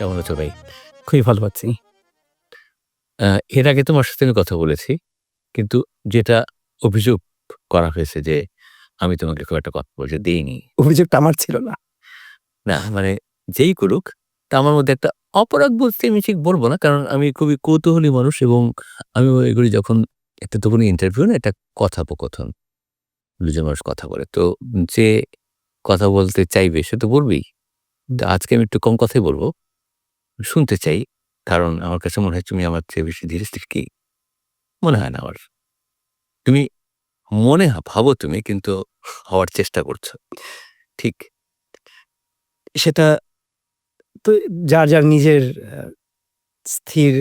কেমন আছো ভাই? খুবই ভালো আছি। আ এর আগে তোমার সাথে আমি কথা বলেছি। কিন্তু যেটা অভিযোগ করা হয়েছে যে, আমি তোমাকে খুব একটা কথা বলতে দেইনি। অভিযোগটা আমার ছিল না। না মানে যেই করুক, তা আমার মধ্যে একটা অপরাধ বলতে আমি ঠিক বলব না। কারণ আমি খুবই কৌতূহলী মানুষ এবং আমি মনে করি যখন একটা তো কোনো ইন্টারভিউ না, এটা কথোপকথন। ২ জন মানুষ কথা বলে। তো যে কথা বলতে চাইবে সে তো বলবেই। তো আজকে আমি একটু কম কথাই বলব। শুনতে চাই। কারণ আমার কাছে মনে হয় তুমি আমার চেয়ে বেশি ধীরস্থির কি? মনে হয় না আমার। তুমি ভাবো তুমি কিন্তু হওয়ার চেষ্টা করছো। ঠিক। সেটা তো যার নিজের স্থির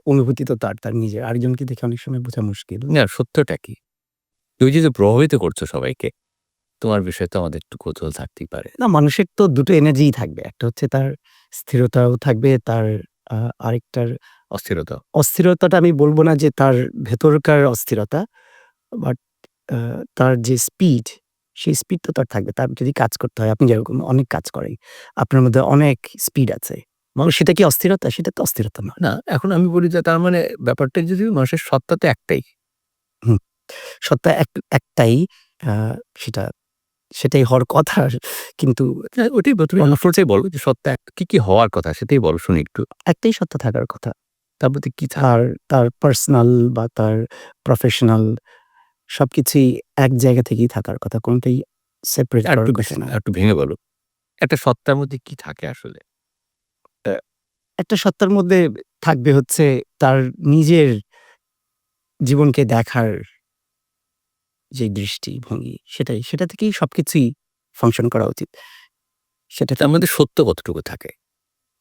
অনুভূতি তো তার নিজের। আরেকজনকে দেখে অনেক সময় বোঝা মুশকিল। না সত্যটা কি? তুমি যে প্রভাবিত করছো সবাইকে, তোমার বিষয়ে তো আমাদের একটু কৌতূহল থাকতেই পারে। না, মানুষের তো দুটো এনার্জিই থাকবে। একটা হচ্ছে তার স্থিরতাও থাকবে, তার আ আরেকটার অস্থিরতা। অস্থিরতাটা আমি বলব না যে তার ভেতরকার অস্থিরতা। বাট আ তার যে স্পিড, সেই স্পিড তো তার থাকবে। তার যদি কাজ করতে হয়, আপনি যেরকম অনেক কাজ করেন। আপনার মধ্যে অনেক স্পিড আছে। সেটা কি অস্থিরতা? সেটা তো অস্থিরতা নয়। না এখন আমি বলি যে তার মানে ব্যাপারটা যদি মানুষের সত্তা তো একটাই। হুম। সত্তা একটাই, আ সেটা সেটাই হওয়ার কথা। কিন্তু হ্যাঁ, ওইটাই তুমি অন আসলটাই বলো যে সত্তা কি, কি হওয়ার কথা সেটাই বলো শুনি একটু। একটাই সত্তা থাকার কথা। তার মধ্যে কি থাকবে? তার তার পার্সোনাল বা তার প্রফেশনাল সবকিছুই এক জায়গা থেকেই থাকার কথা। কোনটাই সেপারেট করার কথা না। আরেকটু ভেঙে বলো। একটা সত্তার মধ্যে কি থাকে আসলে? আ একটা সত্তার মধ্যে থাকবে হচ্ছে তার নিজের জীবনকে দেখার যে দৃষ্টিভঙ্গি, সেটা থেকেই সবকিছুই ফাংশন করা উচিত। সেটা তার থেকে মধ্যে সত্য কতটুকু থাকে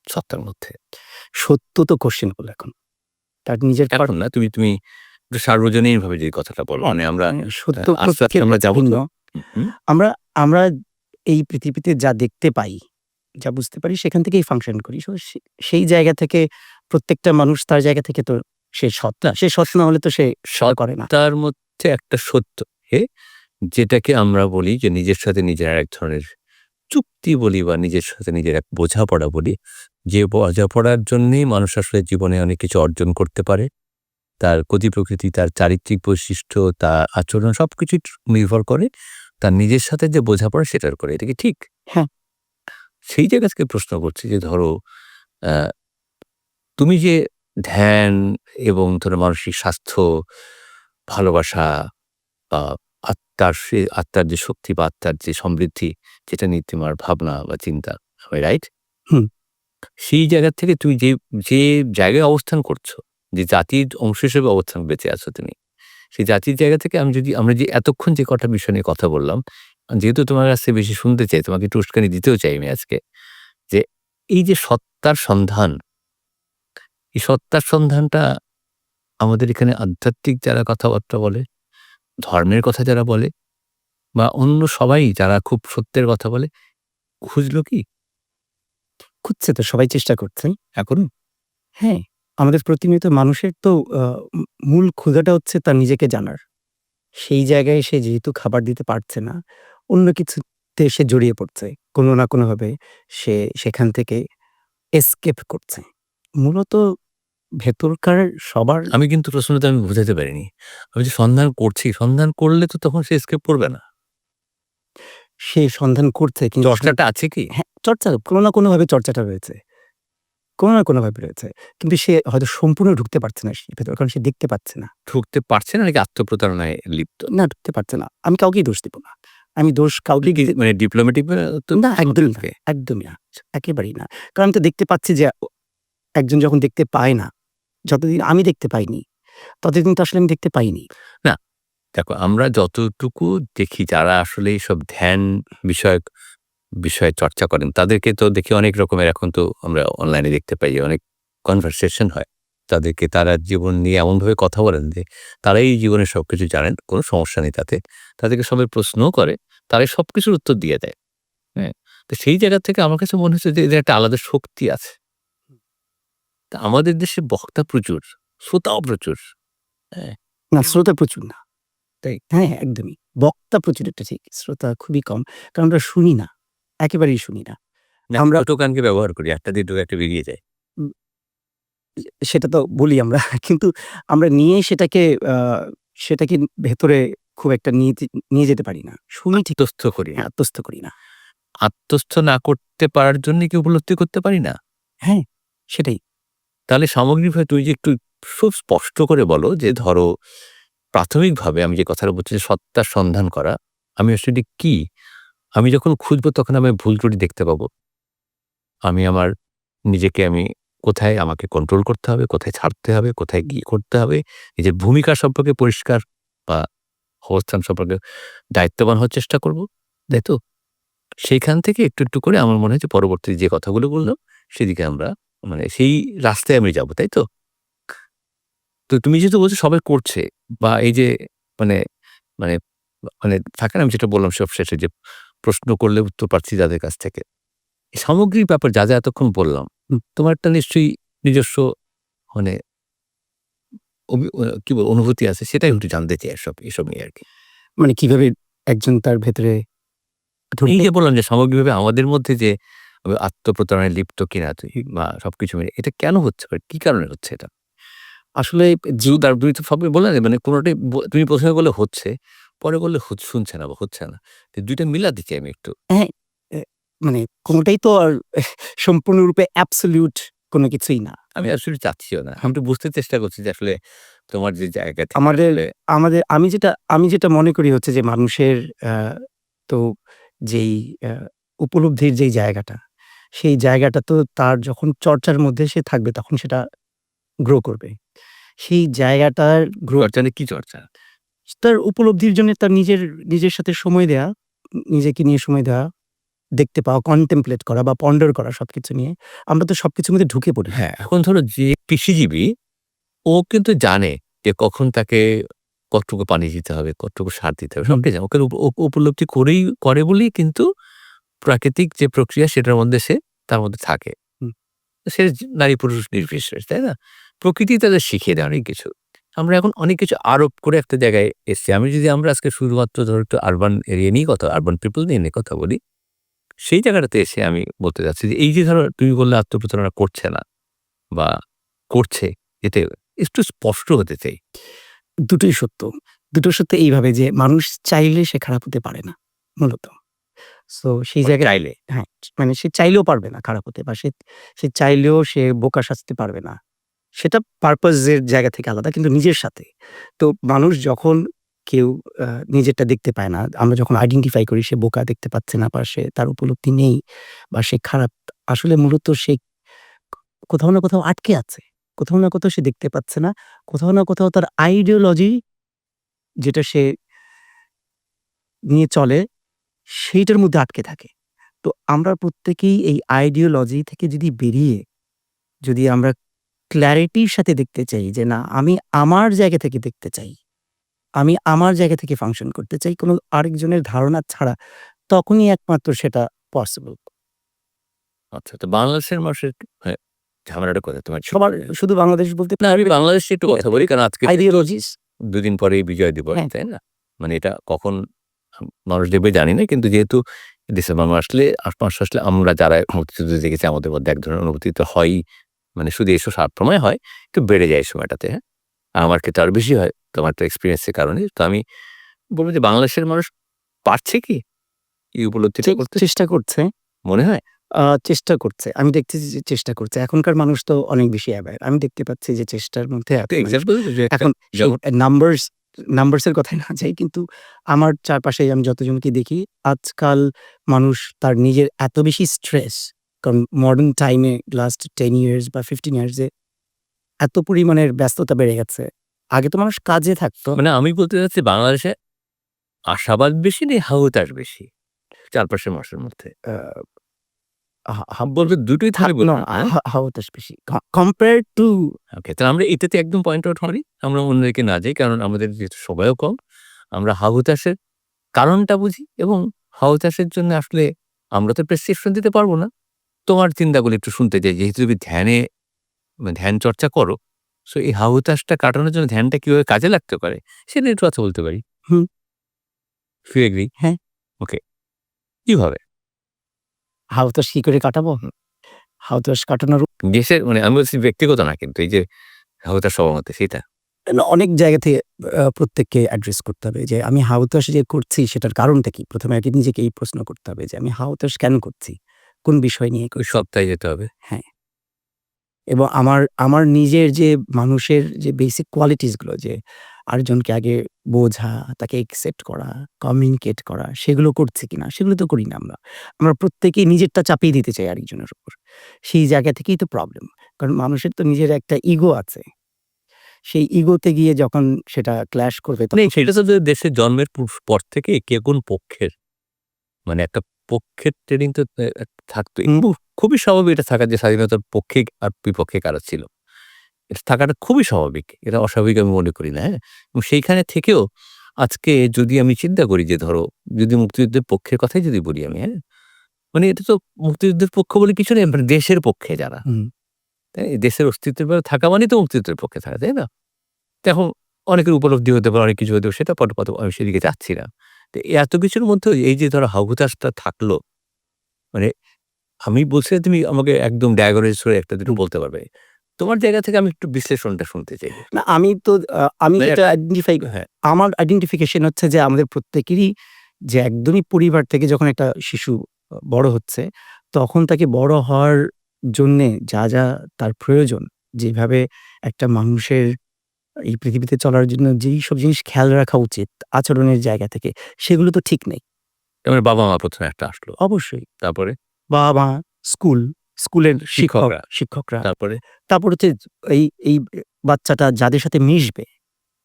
সত্তার মধ্যে? সত্য তো কোয়েশ্চেনেবল এখন। তার নিজের এখন না তুমি একটু সার্বজনীনভাবে যদি কথাটা বলো মানে আমরা সত্য আস্তে, আস্তে প্রত্যেকের আমরা কাছে যাবো ভিন্ন। তো। হুম, হুম। আমরা আমরা এই পৃথিবীতে যা দেখতে পাই, যা বুঝতে পারি সেখান থেকেই ফাংশন করি। সেই জায়গা থেকে প্রত্যেকটা মানুষ তার জায়গা থেকে তো সে সৎ। না সে সৎ না হলে তো সে সেটা করে না। সত্তার মধ্যে একটা সত্য থাকে, যেটাকে আমরা বলি যে নিজের সাথে নিজের আরেক ধরনের চুক্তি বলি বা নিজের সাথে নিজের এক বোঝাপড়া বলি। যে বোঝাপড়ার জন্যেই মানুষ আসলে জীবনে অনেক কিছু অর্জন করতে পারে। তার গতি প্রকৃতি, তার চারিত্রিক বৈশিষ্ট্য, তার আচরণ সবকিছুই নির্ভর করে তার নিজের সাথে যে বোঝাপড়া সেটার উপরে। এটা কি ঠিক? হ্যাঁ, সেই জায়গা থেকে প্রশ্ন করছি যে ধরো আ তুমি যে ধ্যান এবং ধরো মানসিক স্বাস্থ্য, ভালোবাসা বা আত্মার যে শক্তি বা আত্মার যে সমৃদ্ধি যেটা নিয়ে তোমার ভাবনা বা চিন্তা, am I রাইট? হুম, সেই জায়গা থেকে তুমি যে জায়গায় অবস্থান করছো, যে জাতির অংশ হিসেবে অবস্থান বেঁচে আছো তুমি। সেই জাতির জায়গা থেকে আমরা যে এতক্ষণ যে কটা বিষয় নিয়ে কথা বললাম, যেহেতু তোমার কাছ থেকে বেশি শুনতে চাই, তোমাকে একটু উস্কানি দিতেও চাই আমি আজকে। যে এই যে সত্তার সন্ধান, এই সত্তার সন্ধানটা আমাদের এখানে আধ্যাত্মিক যারা কথাবার্তা বলে, ধর্মের কথা যারা বলে বা অন্য সবাই যারা খুব সত্যের কথা বলে, খুঁজলো কি খুঁজছে তো, সবাই চেষ্টা করছে। এখনো? হ্যাঁ, আমাদের প্রতিনিয়ত মানুষের তো আ মূল ক্ষুধাটা হচ্ছে তার নিজেকে জানার। সেই জায়গায় সে যেহেতু খাবার দিতে পারছে না, অন্য কিছুতে সে জড়িয়ে পড়ছে। কোনো না কোনোভাবে সে সেখান থেকে এসকেপ করছে। মূলত ভেতরকার সবার আমি কিন্তু প্রশ্নটা আমি বুঝাতে পারিনি। আমি যে সন্ধান করছি, সন্ধান করলে তো তখন সে escape করবে না। সে সন্ধান করছে কিন্তু চর্চাটা আছে কি? হ্যাঁ, চর্চা কোনো না কোনোভাবে চর্চাটা রয়েছে। কোনো না কোনোভাবে রয়েছে। কিন্তু সে হয়তো সম্পূর্ণ ঢুকতে পারছে না ভেতরে। কারণ সে দেখতে পাচ্ছে না। ঢুকতে পারছে না নাকি আত্মপ্রতারণায় লিপ্ত? না, ঢুকতে পারছে না। আমি কাউকেই দোষ দিব না। আমি দোষ আপনি কাউকে কি দিতে মানে ডিপ্লোম্যাটিক তো না, একদমই না, ওকে। একদমই না। একেবারেই না। কারণ আমি তো দেখতে পাচ্ছি যে একজন যখন দেখতে পায় না, যতদিন আমি দেখতে পাইনি, ততদিন তো আসলে আমি দেখতে পাইনি। না, দেখো আমরা যতটুকু দেখি যারা আসলে এইসব ধ্যান বিষয়ক বিষয়ে চর্চা করেন, তাদেরকে তো দেখি অনেক রকমের এখন তো আমরা অনলাইনে দেখতে পাই অনেক কনভারসেশন হয়। তাদেরকে তারা জীবন নিয়ে এমনভাবে কথা বলেন যে, তারাই জীবনের সবকিছু জানেন, কোনো সমস্যা নেই তাতে। তাদেরকে সবাই প্রশ্নও করে, তারাই সবকিছুর উত্তর দিয়ে দেয়। হ্যাঁ? তো সেই জায়গা থেকে আমার কাছে মনে হচ্ছে যে এদের একটা আলাদা শক্তি আছে। তা আমাদের দেশে বক্তা প্রচুর, শ্রোতাও প্রচুর। হ্যাঁ? না, শ্রোতা প্রচুর না। তাই হ্যাঁ, একদমই। বক্তা প্রচুর, এটা ঠিক। শ্রোতা খুবই কম। কারণ আমরা শুনি না। একেবারেই শুনি না। না আমরা ছোট কানকে ব্যবহার করি। একটা দিয়ে ঢুকে একটা বেরিয়ে যায়। উম সেটা তো বলি আমরা। কিন্তু আমরা নিয়ে আ সেটাকে ভেতরে খুব একটা নিয়ে যেতে পারি না। শুনি ঠিক, আত্মস্থ করি না। হ্যাঁ, আত্মস্থ করি না। আত্মস্থ না করতে পারার জন্য কি উপলব্ধি করতে পারি না? হ্যাঁ, সেটাই। তাহলে সামগ্রিকভাবে তুমি যে একটু খুব স্পষ্ট করে বলো যে ধরো প্রাথমিকভাবে আমি যে কথাটা বলছি যে সত্তার সন্ধান করা, আমি আসলে কি? আমি যখন খুঁজবো তখন আমি ভুল ত্রুটি দেখতে পাবো। আমি আমার নিজেকে আমি কোথায় আমাকে কন্ট্রোল করতে হবে, কোথায় ছাড়তে হবে, কোথায় কি করতে হবে, নিজের ভূমিকা সম্পর্কে পরিষ্কার বা অবস্থান সম্পর্কে দায়িত্ববান হওয়ার চেষ্টা করব। তাই তো? সেইখান থেকে একটু, একটু করে আমার মনে হয় যে পরবর্তী যে কথাগুলো বললাম সেদিকে আমরা মানে সেই রাস্তায় আমি যাবো। তাই তো? তো তুমি যেহেতু বলছো সবাই করছে বা এই যে মানে মানে মানে থাকে না আমি যেটা বললাম সবশেষে যে প্রশ্ন করলে উত্তর পাচ্ছি যাদের কাছ থেকে। এই সামগ্রিক ব্যাপার যা, যা এতক্ষণ বললাম, তোমার একটা নিশ্চয়ই নিজস্ব মানে কি বলবো অনুভূতি আছে সেটাই একটু জানতে চাই এসব নিয়ে আরকি। মানে কিভাবে একজন তার ভেতরে এই ধরতে যে বললাম যে সামগ্রিকভাবে আমাদের মধ্যে যে আত্মপ্রতারণায় লিপ্ত কিনা তুই বা সবকিছু মিলে এটা কেন হচ্ছে পারে? কি কারণে হচ্ছে এটা? আসলে তুমি তো সবই বললে না মানে কোনটাই তুমি ১ম এ বললে হচ্ছে, পরে বললে শুনছে না বা হচ্ছে না। তো ২ টা মিলাতে চাই আমি একটু। হ্যাঁ, এ মানে কোনটাই তো আর সম্পূর্ণরূপে অ্যাবসোলিউট কোন কিছুই না। আমি আসলে চাচ্ছিও না। আমি একটু বুঝতে চেষ্টা করছি যে আসলে তোমার যে জায়গা থেকে আমাদের আসলে আমাদের আমি যেটা মনে করি হচ্ছে যে মানুষের আ তো যেই আ উপলব্ধির যেই জায়গাটা, সেই জায়গাটা তো তার যখন চর্চার মধ্যে সে থাকবে তখন সেটা গ্রো করবে। সেই জায়গাটার গ্রো চর্চা মানে কি চর্চা? তার উপলব্ধির জন্য তার নিজের সাথে সময় দেয়া, নিজেকে নিয়ে সময় দেওয়া, দেখতে পাওয়া, কনটেমপ্লেট করা বা পন্ডার করা সবকিছু নিয়ে। আমরা তো সবকিছুর মধ্যে ঢুকে পড়ি। হ্যাঁ, এখন ধরো যে কৃষিজীবী ও কিন্তু জানে যে কখন তাকে কতটুকু পানি দিতে হবে, কতটুকু সার দিতে হবে। হুম, সবটাই জানে। ওকে উপলব্ধি করে বলেই কিন্তু প্রাকৃতিক যে প্রক্রিয়া সেটার মধ্যে সে তার মধ্যে থাকে। হুম, সে নারী-পুরুষ নির্বিশেষে, তাই না? প্রকৃতি তাদের শিখিয়ে দেয় অনেক কিছু। আমরা এখন অনেক কিছু আরোপ করে একটা জায়গায় এসছি। আমরা আজকে শুধুমাত্র ধরো একটু আরবান এরিয়া নিয়েই আরবান পিপল নিয়ে কথা বলি। সেই জায়গাটাতে এসে আমি বলতে চাচ্ছি যে এই যে ধরো তুমি বললে আত্মপ্রতারণা করছে না বা করছে, এতে একটু স্পষ্ট হতে চাই। দুটোই সত্য। দুটো সত্য এইভাবে যে মানুষ চাইলে সে খারাপ হতে পারে না, মূলত। সো সেই মানে জায়গায় চাইলে। হ্যাঁ, মানে সে চাইলেও পারবে না খারাপ হতে বা সে চাইলেও সে বোকা সাজতে পারবে না। সেটা পারপাস এর জায়গা থেকে আলাদা কিন্তু নিজের সাথে। তো মানুষ যখন কেউ আ নিজেরটা দেখতে পায় না, আমরা যখন আইডেন্টিফাই করি সে বোকা দেখতে পাচ্ছে না বা তার উপলব্ধি নেই বা সে খারাপ। আসলে মূলত সে কোথাও না কোথাও আটকে আছে। কোথাও না কোথাও সে দেখতে পাচ্ছে না। কোথাও না কোথাও তার আইডিওলজি যেটা সে নিয়ে চলে সেইটার মধ্যে আটকে থাকে। তো আমরা প্রত্যেকেই এই আইডিওলজি থেকে যদি বেরিয়ে যদি আমরা ক্লারিটির সাথে দেখতে চাই যে না আমি আমার জায়গা থেকে দেখতে চাই। আমি আমার জায়গা থেকে ফাংশন করতে চাই কোনো আরেকজনের ধারণা ছাড়া। তখনই একমাত্র সেটা পসিবল। আচ্ছা, তো বাংলাদেশের মানুষের হ্যাঁ, ঝামেলাটা কোথায় তোমার ঠিক সবার শুধু বাংলাদেশ বলতে না আমি বাংলাদেশে একটু কথা বলি কারণ আজকে তো আইডিওলজিস ২ দিন পরেই বিজয় দিবস, হ্যাঁ, তাই না? মানে এটা কখন মানুষ দেখবে জানি না। কিন্তু যেহেতু ডিসেম্বর মাস আসলে আমরা যারা মুক্তিযুদ্ধ দেখেছি আমাদের মধ্যে এক ধরনের অনুভূতি তো হয়ই। মানে শুধু এসব সময় হয়, একটু বেড়ে যায় এই সময়টাতে, হ্যাঁ? আমার ক্ষেত্রে আরো বেশি হয়। তোমার তো এক্সপেরিয়েন্স এর কারণে। তো আমি বলব যে বাংলাদেশের মানুষ পারছে কি এই উপলব্ধিটা করতে? চেষ্টা করছে। মনে হয়? চেষ্টা করছে। আমি দেখতেছি যে চেষ্টা করছে। এখনকার মানুষ তো অনেক বেশি অ্যাওয়ার। আমি দেখতে পাচ্ছি যে চেষ্টার মধ্যে একটু মানে এক্সাম্পল যে একটা এখন সেই যেমন নাম্বারস এর কথায় না যাই কিন্তু আমার চারপাশে আমি যতজনকে দেখি আজকাল মানুষ তার নিজের এত বেশি স্ট্রেস কারণ মডার্ন টাইম এ লাস্ট 10 ইয়ার্স বা 15 ইয়ার্স এ এত পরিমাণের ব্যস্ততা বেড়ে গেছে। আগে তো মানুষ কাজে থাকতো। মানে আমি বলতে চাচ্ছি বাংলাদেশে আশাবাদ বেশি না হতাশ বেশি? চারপাশের মানুষের মধ্যে। আ হা হা বলবে দুটোই হা থাকবে না বলবে না, হ্যাঁ? হতাশ বেশি। Compared to okay. তাহলে আমরা এটাতে একদম পয়েন্ট আউট করি। আমরা অন্যদিকে না যাই। কারণ আমাদের যেহেতু সময়ও কম। আমরা হা-হুতাশের কারণটা বুঝি এবং হা-হুতাশের জন্য আসলে আমরা তো প্রেসক্রিপশন দিতে পারব না। তোমার চিন্তাগুলো একটু শুনতে চাই। যেহেতু তুমি ধ্যান চর্চা করো। সো এই হা-হুতাশটা কাটানোর জন্য ধ্যানটা কিভাবে কাজে লাগতে পারে সেটা নিয়ে একটু কথা বলতে পারি। হুম, ইউ এগ্রি? হ্যাঁ। ওকে। কিভাবে? হাহুতাশ কি করে কাটাবো? হুম। হাহুতাশ কাটানোর দেশের মানে আমি বলছি ব্যক্তিগত না কিন্তু এই যে হতাশ হওয়ার মধ্যে সেটা। অনেক জায়গা থেকে প্রত্যেককে অ্যাড্রেস করতে হবে যে আমি হাহুতাশ যে করছি সেটার কারণটা কি? ১ম এ আগে নিজেকে এই প্রশ্ন করতে হবে যে আমি হাহুতাশ কেন করছি? কোন বিষয় নিয়ে ওই করছি? সপ্তাহে যেতে হবে। হ্যাঁ। এবং আমার নিজের যে মানুষের যে বেসিক কোয়ালিটিস গুলো যে আরেকজনকে আগে বোঝা, তাকে একসেপ্ট করা, কমিউনিকেট করা সেগুলো করছি কিনা? সেগুলো তো করি না আমরা। আমরা প্রত্যেকেই নিজেরটা চাপিয়ে দিতে চাই আরেকজনের উপর। সেই জায়গা থেকেই তো প্রবলেম। কারণ মানুষের তো নিজের একটা ইগো আছে। সেই ইগোতে গিয়ে যখন সেটা ক্ল্যাশ করবে মানে তখন সেটা তো যে দেশের জন্মের পর থেকেই কে কোন পক্ষের। মানে একটা পক্ষের ট্রেনিং তো থাকতই। হুম, খুবই স্বাভাবিক এটা থাকা যে স্বাধীনতার পক্ষে আর বিপক্ষে কারা ছিল। এটা থাকাটা খুবই স্বাভাবিক। এটা অস্বাভাবিক আমি মনে করি না, হ্যাঁ? এবং সেইখানে থেকেও আজকে যদি আমি চিন্তা করি যে ধরো যদি মুক্তিযুদ্ধের পক্ষের কথাই যদি বলি আমি, হ্যাঁ? মানে এটা তো মুক্তিযুদ্ধের পক্ষ বলে কিছু নেই। মানে দেশের পক্ষে যারা, হুম। তাই না? দেশের অস্তিত্বের ব্যাপারে থাকা মানেই তো মুক্তিযুদ্ধের পক্ষে থাকা, তাই না? তো এখন অনেকের উপলব্ধি হতে পারে, অনেক কিছু হতে পারে সেটা পট আমি সেদিকে যাচ্ছি না। তো এত কিছুর মধ্যেও এই যে ধরো হাহুতাশটা থাকলো, মানে আমি বলছি না তুমি আমাকে একদম diagonal করে একটা দুটো হুম। বলতে পারবে। তোমার জায়গা থেকে আমি একটু বিশ্লেষণটা শুনতে চাইবো। না আমি তো আমি মানে যেটা আইডেন্টিফাই হ্যাঁ, আমার আইডেন্টিফিকেশন হচ্ছে যে আমাদের প্রত্যেকেরই যে একদমই পরিবার থেকে যখন একটা শিশু বড় হচ্ছে, তখন তাকে বড় হওয়ার জন্যে যা তার প্রয়োজন, যেভাবে একটা মানুষের এই পৃথিবীতে চলার জন্য যেইসব জিনিস খেয়াল রাখা উচিত আচরণের জায়গা থেকে, সেগুলো তো ঠিক নেই। আমার বাবা-মা ১ম এ একটা আসলো। অবশ্যই। তারপরে বাবা-মা, স্কুল, স্কুলের শিক্ষকরা, শিক্ষকরা। তারপরে তারপর হচ্ছে এই বাচ্চাটা যাদের সাথে মিশবে,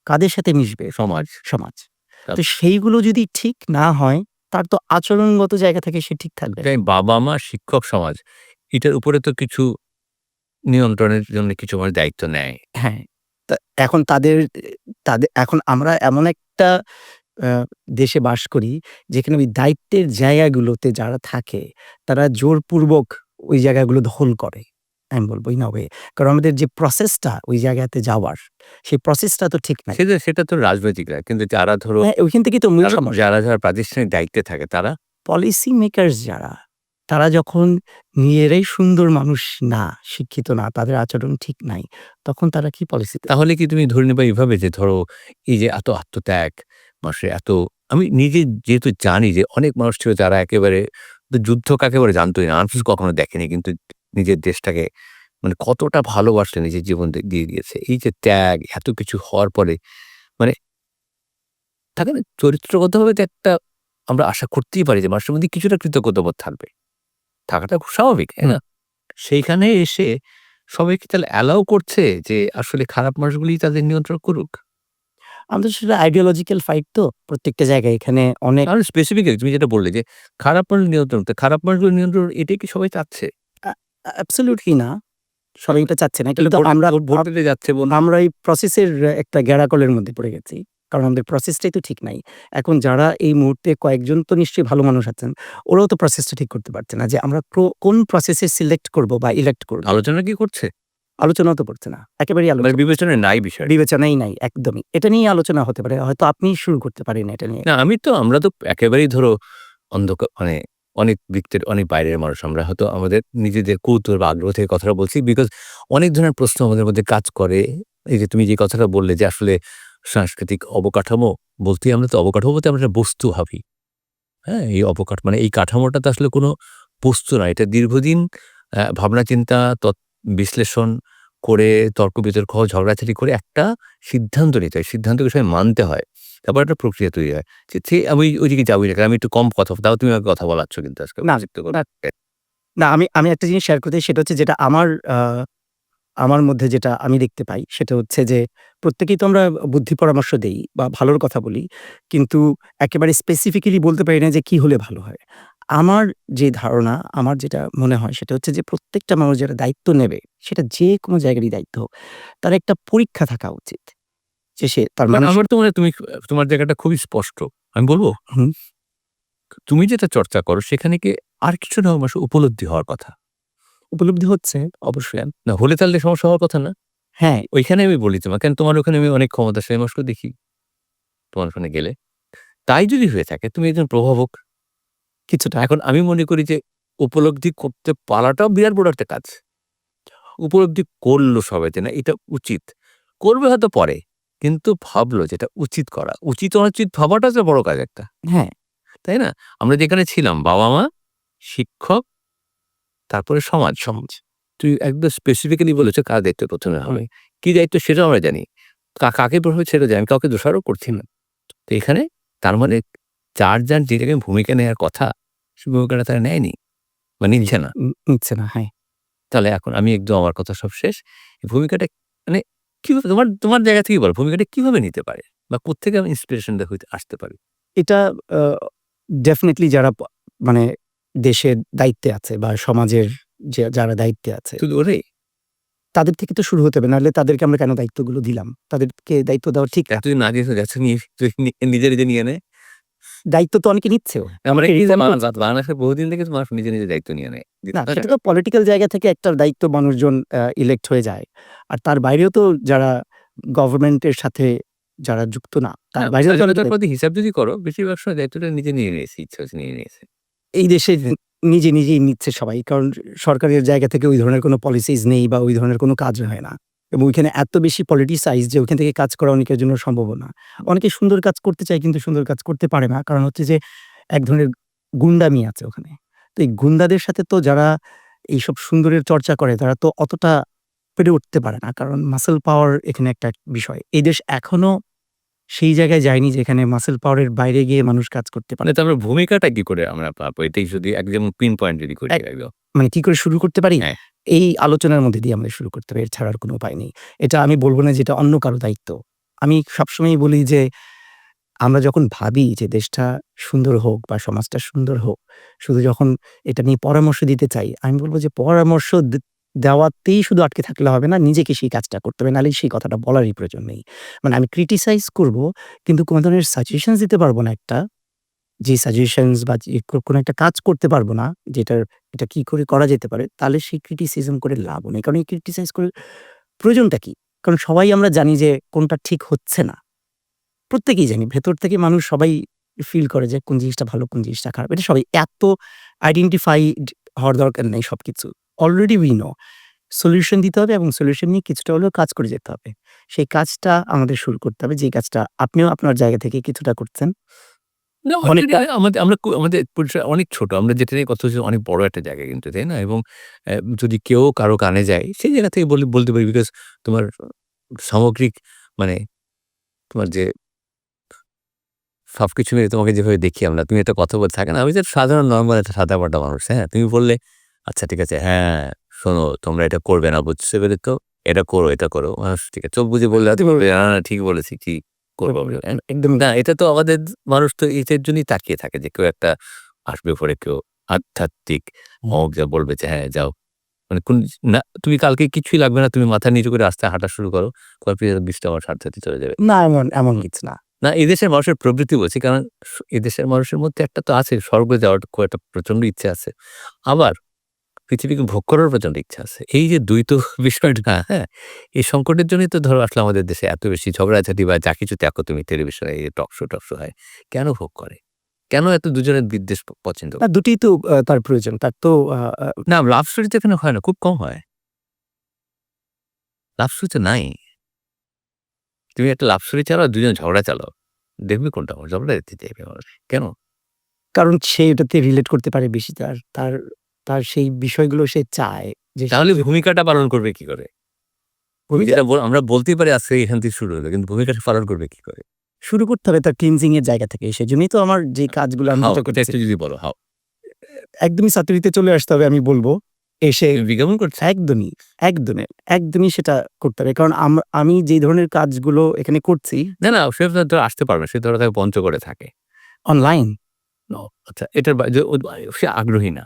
কাদের সাথে মিশবে? সমাজ। সমাজ। তার তো সেইগুলো যদি ঠিক না হয়, তার তো আচরণগত জায়গা থেকে সে ঠিক থাকবে না। এটাই বাবা-মা, শিক্ষক, সমাজ। এটার উপরে তো কিছু নিয়ন্ত্রণের জন্য কিছু মানুষ দায়িত্ব নেয়। হ্যাঁ। তা এখন তাদের এখন আমরা এমন একটা আ দেশে বাস করি, যেখানে ওই দায়িত্বের জায়গাগুলোতে যারা থাকে, তারা জোরপূর্বক ওই জায়গাগুলো দখল করে। আমি বলব ইন আ ওয়ে। কারণ আমাদের যে প্রসেসটা ওই জায়গাতে যাওয়ার, সেই প্রসেসটা তো ঠিক নাই। সেটা তো রাজনৈতিকরা। কিন্তু যারা ধরো হ্যাঁ, ওইখান থেকেই তো মূল সমস্যা। যারা প্রাতিষ্ঠানিক দায়িত্বে থাকে তারা পলিসি মেকার্স যারা, তারা যখন নিজেরাই সুন্দর মানুষ না, শিক্ষিত না, তাদের আচরণ ঠিক নাই, তখন তারা কি পলিসি দেবে? তাহলে কি তুমি ধরে নিবা এভাবে যে ধরো এই যে এত আত্মত্যাগ, মানুষের এত আমি নিজে যেহেতু জানি যে অনেক মানুষ ছিল যারা একেবারে যুদ্ধ কাকে বলে জানতই না। আনফিস কখনো দেখেনি। কিন্তু নিজের দেশটাকে মানে কতটা ভালোবাসলে নিজের জীবন দিয়ে দিয়েছে। এই যে ত্যাগ এত কিছু হওয়ার পরে মানে থাকে না চরিত্রগতভাবে তো একটা আমরা আশা করতেই পারি যে মানুষের মধ্যে কিছুটা কৃতজ্ঞতাবোধ থাকবে। থাকাটা খুব স্বাভাবিক, তাই হুম। না? সেইখানে এসে সবাই কি তাহলে অ্যালাও করছে যে আসলে খারাপ মানুষগুলিই তাদের নিয়ন্ত্রণ করুক? আমাদের সেটা আইডিওলজিক্যাল ফাইট তো প্রত্যেকটা জায়গায়। এখানে অনেক কারণ স্পেসিফিক্যালি তুমি যেটা বললে যে খারাপ মানুষ নিয়ন্ত্রণ, তো খারাপ মানুষগুলো নিয়ন্ত্রণ এটাই কি সবাই চাচ্ছে? আ অ্যাবসোলিউটলি না। সবাই এটা চাচ্ছে না। তাহলে কিন্তু ভোট আমরা ভোট ভোট দিতে যাচ্ছে বন্ধু। আমরা এই প্রসেসের একটা গ্যাড়াকলের মধ্যে পড়ে গেছি। কারণ আমাদের প্রসেসটাই তো ঠিক নাই। এখন যারা এই মুহূর্তে কয়েকজন তো নিশ্চয়ই ভালো মানুষ আছেন। ওরাও তো প্রসেসটা ঠিক করতে পারছে না যে আমরা কোন প্রসেসে সিলেক্ট করব বা ইলেক্ট করব। আলোচনা কি করছে? আলোচনাও তো করছে না। একেবারেই মানে আলোচনা বিবেচনায় নাই বিষয়টা। বিবেচনাই নাই একদমই। এটা নিয়েই আলোচনা হতে পারে। হয়তো আপনিই শুরু করতে পারেন এটা নিয়ে। না আমরা তো একেবারেই ধরো মানে অনেক বৃত্তের অনেক বাইরের মানুষ। আমরা হয়তো আমাদের নিজেদের কৌতূহল বা আগ্রহ থেকে কথাটা বলছি। বিকজ অনেক ধরনের প্রশ্ন আমাদের মধ্যে কাজ করে। এই যে তুমি যে কথাটা বললে যে আসলে সাংস্কৃতিক অবকাঠামো বলতেই আমরা তো অবকাঠামো বলতে আমরা একটা বস্তু ভাবি। হ্যাঁ? এই মানে এই কাঠামোটা তো আসলে কোনো বস্তু না। এটা দীর্ঘদিন ভাবনা চিন্তা বিশ্লেষণ করে তর্ক-বিতর্ক, ঝগড়াঝাটি করে একটা সিদ্ধান্ত নিতে হয়। সিদ্ধান্তকে সবাই মানতে হয়। তারপর একটা প্রক্রিয়া তৈরি হয়। আমি ওইদিকে যাবোই না। কারণ আমি একটু কম কথা তাও তুমি আমাকে কথা বলাচ্ছ কিন্তু আজকে না, অতিরিক্ত করে। না, না আমি একটা জিনিস শেয়ার করতে চাই সেটা হচ্ছে যেটা আমার মধ্যে যেটা আমি দেখতে পাই সেটা হচ্ছে যে প্রত্যেকেই তো আমরা বুদ্ধি পরামর্শ দেই বা ভালোর কথা বলি। কিন্তু একেবারে স্পেসিফিক্যালি বলতে পারি না যে কি হলে ভালো হয়। আমার যে ধারণা, আমার যেটা মনে হয় সেটা হচ্ছে যে প্রত্যেকটা মানুষ যারা দায়িত্ব নেবে, সেটা যেকোনো জায়গারই দায়িত্ব হোক, তার একটা পরীক্ষা থাকা উচিত। যে সে তার বাট মানসিক আমার তো মনে হয় তুমি তোমার জায়গাটা খুবই স্পষ্ট। আমি বলব? হুম, তুমি যেটা চর্চা করো সেখানে কি আর কিছু না উপলব্ধি হওয়ার কথা। উপলব্ধি হচ্ছে অবশ্যই। না হলে তাহলে সমস্যা হওয়ার কথা না। হ্যাঁ, ওইখানে আমি বলি তোমাকে, কারণ তোমার ওখানে আমি অনেক ক্ষমতাশালী মানুষকে দেখি। তোমার ওখানে গেলে। তাই যদি হয়ে থাকে তুমি একজন প্রভাবক। কিছুটা। এখন আমি মনে করি যে উপলব্ধি করতে পারাটাও বিরাট বড় একটা কাজ। উপলব্ধি করল সবাই যে না এটা উচিত। করবে হয়তো পরে। কিন্তু ভাবলো যে এটা উচিত করা। উচিত অনুচিত ভাবাটা যে বড় কাজ একটা। হ্যাঁ, তাই না? আমরা যেখানে ছিলাম বাবা-মা, শিক্ষক, তারপরে সমাজ। সমাজ। তুই একদম স্পেসিফিক্যালি বলেছ কার দায়িত্ব ১ম এ হবে। হুম, কি দায়িত্ব সেটাও আমরা জানি। কাকে প্রভাবে সেটা জানি। আমি কাউকে দোষারোপ করছি না। তো এখানে তার মানে যার যে জায়গায় ভূমিকা নেয়ার কথা, সে ভূমিকাটা তারা নেয়নি বা নিচ্ছে না। নিচ্ছে না। হ্যাঁ। তাহলে এখন আমি একদম আমার কথা সব শেষ। এই ভূমিকাটা মানে কিভাবে তোমার জায়গা থেকে বলো ভূমিকাটা কিভাবে নিতে পারে? বা কোত্থেকে আমি ইন্সপিরেশন টা হইতে আসতে পারি? এটা আ ডেফিনিটলি যারা মানে দেশের দায়িত্বে আছে বা সমাজের যারা দায়িত্বে আছে, শুধু ওরেই? তাদের থেকে তো শুরু হতে হবে। নাহলে তাদেরকে আমরা কেন দায়িত্বগুলো দিলাম? তাদেরকে দায়িত্ব দেওয়া ঠিক না। এতদিন না দিয়ে যাচ্ছে নিয়ে নিজে নিয়ে নেয়। দায়িত্ব তো অনেকে নিচ্ছেও। আমরা অনেকে কি যে রিফর্ম করছে। বাংলাদেশের বহুদিন থেকে মানুষ নিজে দায়িত্ব নিয়ে নেয়। না, সেটা তো পলিটিক্যাল জায়গা থেকে একটা দায়িত্ব মানুষজন ইলেক্ট হয়ে যায়। আর তার বাইরেও তো যারা গভর্নমেন্টের সাথে যারা যুক্ত না, তার হ্যাঁ, বাইরেও তো অনেকে স্বাধীনতার প্রতি হিসাব যদি করো বেশিরভাগ সময় দায়িত্বটা নিজে নিয়ে নিয়েছে, ইচ্ছা হচ্ছে নিয়ে নিয়েছে। এই দেশে নিজেই নিচ্ছে সবাই। কারণ সরকারের জায়গা থেকে ওই ধরনের কোনো পলিসিস নেই বা ওই ধরনের কোনো কাজ হয় না। এবং ওইখানে এত বেশি পলিটিসাইজ যে ওইখান থেকে কাজ করা অনেকের জন্য সম্ভবও না। অনেকে সুন্দর কাজ করতে চায় কিন্তু সুন্দর কাজ করতে পারে না। কারণ হচ্ছে যে এক ধরনের গুন্ডামি আছে ওখানে। তো এই গুন্ডাদের সাথে তো যারা এইসব সুন্দরের চর্চা করে তারা তো অতটা পেরে উঠতে পারে না। কারণ মাসল পাওয়ার এখানে একটা বিষয়। এই দেশ এখনো সেই জায়গায় যায়নি যেখানে মাসল পাওয়ার এর বাইরে গিয়ে মানুষ কাজ করতে পারে। মানে তারপরে ভূমিকাটা কি করে আমরা পাবো? এটাই যদি একদম পিন পয়েন্ট যদি করি এক একদম। মানে কি করে শুরু করতে পারি? হ্যাঁ। এই আলোচনার মধ্যে দিয়ে আমাদের শুরু করতে হবে। এর ছাড়া আর কোনো উপায় নেই। এটা আমি বলব না যে এটা অন্য কারো দায়িত্ব। আমি সবসময়ই বলি যে আমরা যখন ভাবি যে দেশটা সুন্দর হোক বা সমাজটা সুন্দর হোক, শুধু যখন এটা নিয়ে পরামর্শ দিতে চাই, আমি বলব যে পরামর্শ দেওয়াতেই শুধু আটকে থাকলে হবে না, নিজেকে সেই কাজটা করতে হবে। নাহলে সেই কথাটা বলারই প্রয়োজন নেই। মানে আমি ক্রিটিসাইজ করব কিন্তু কোন ধরনের সাজেশনস দিতে পারব না একটা যে সাজেশনস বা যে কোনো একটা কাজ করতে পারবো না, যেটার এটা কি করে করা যেতে পারে, তাহলে সেই ক্রিটিসিজম করে লাভও নেই। কারণ এই ক্রিটিসাইজ করে প্রয়োজনটা কি? কারণ সবাই আমরা জানি যে কোনটা ঠিক হচ্ছে না। প্রত্যেকেই জানি। ভেতর থেকে মানুষ সবাই ফিল করে যে কোন জিনিসটা ভালো, কোন জিনিসটা খারাপ। এটা সবাই এত আইডেন্টিফাইড হওয়ার দরকার নেই সবকিছু। Already we know. সলিউশন দিতে হবে এবং সলিউশন নিয়ে কিছুটা হলেও কাজ করে যেতে হবে। সেই কাজটা আমাদের শুরু করতে হবে। যে কাজটা আপনিও আপনার জায়গা থেকে কিছুটা করছেন। না অলরেডি অনেকটা আমাদের পরিসর অনেক ছোট। আমরা যেটা নিয়ে কথা হচ্ছে অনেক বড় একটা জায়গা কিন্তু, তাই না? এবং যদি কেউ কারো কানে যায়, সেই জায়গা থেকে বলতে পারি বিকজ তোমার সামগ্রিক মানে তোমার যে সবকিছু মিলে তোমাকে যেভাবে দেখি আমরা, তুমি একটা কথা বলতে থাকে না? আমি যে সাধারণ নরমাল একটা সাদামাটা মানুষ, হ্যাঁ? তুমি বললে, "আচ্ছা ঠিক আছে, হ্যাঁ, শোনো তোমরা এটা করবে না, বুঝতে পেরে তো? এটা করো, এটা করো।" মানুষ ঠিক আছে। চোখ বুজে বললে হয়তো বলবে, "না, না ঠিক বলেছি, কি করবো আমি?" একদমই না, এটা তো আমাদের মানুষ তো এটার জন্যই তাকিয়ে থাকে যে কেউ একটা আসবে পরে কেউ আধ্যাত্মিক হুম। অমুক যা বলবে যে, "হ্যাঁ, যাও।" মানে কোন না তুমি কালকে কিছুই লাগবে না। তুমি মাথা নিচু করে রাস্তায় হাঁটা শুরু করো। কয়েক ২০ টা আমার সাথে চলে যাবে। না, এমন কিছু না। না, এদেশের মানুষের প্রবৃত্তি বলছি। কারণ এদেশের মানুষের মধ্যে একটা তো আছে স্বর্গে যাওয়ার খুব একটা প্রচন্ড ইচ্ছা আছে। আবার পৃথিবীকে ভোগ করার প্রচন্ড ইচ্ছা আছে। এই যে দ্বৈত বিষয়টা, হ্যাঁ? এই সংকটের জন্যই তো ধরো আসলে আমাদের দেশে এত বেশি ঝগড়াঝাটি বা যা কিছু দেখো তুমি টেলিভিশনে এই টক শো হয়। কেন ভোগ করে? কেন এত দুজনের বিদ্বেষ পছন্দ না, করে? দুটিই তো তার প্রয়োজন। তার তো আ আ না, লাভ স্টোরি তো এখানে হয় না, খুব কম হয়। লাভ স্টোরি তো নাই। তুমি একটা লাভ স্টোরি চালাও, ২ জন ঝগড়া চালাও। দেখবে কোনটা আমার ঝগড়া দেখতে চাইবে মানুষ। কেন? কারণ সে এটাতে রিলেট করতে পারে বেশি। তার সেই বিষয়গুলো সে চায় যে তাহলে ভূমিকাটা পালন করবে কি করে? তুমি ভূমিকা যেটা আমরা বলতেই পারি আজকে এখান থেকে শুরু হলো। কিন্তু ভূমিকাটা পালন করবে কি করে? শুরু করতে হবে তার ক্লিনজিং এর জায়গা থেকে। সেজন্যই তো আমার যে কাজগুলো আমি হাউ? যেটা এটা করছি, একটু যদি বলো হাউ? একদমই সাতুরিতে চলে আসতে হবে আমি বলব। এসে তুমি বিজ্ঞাপন করছো? একদমই, একদমই সেটা করতে হবে। কারণ আমি যে ধরনের কাজগুলো এখানে করছি না, সে ধরো আসতে পারবে না। সে ধরো তাকে বঞ্চ করে থাকে। অনলাইন, ও আচ্ছা এটার যে সে আগ্রহী না।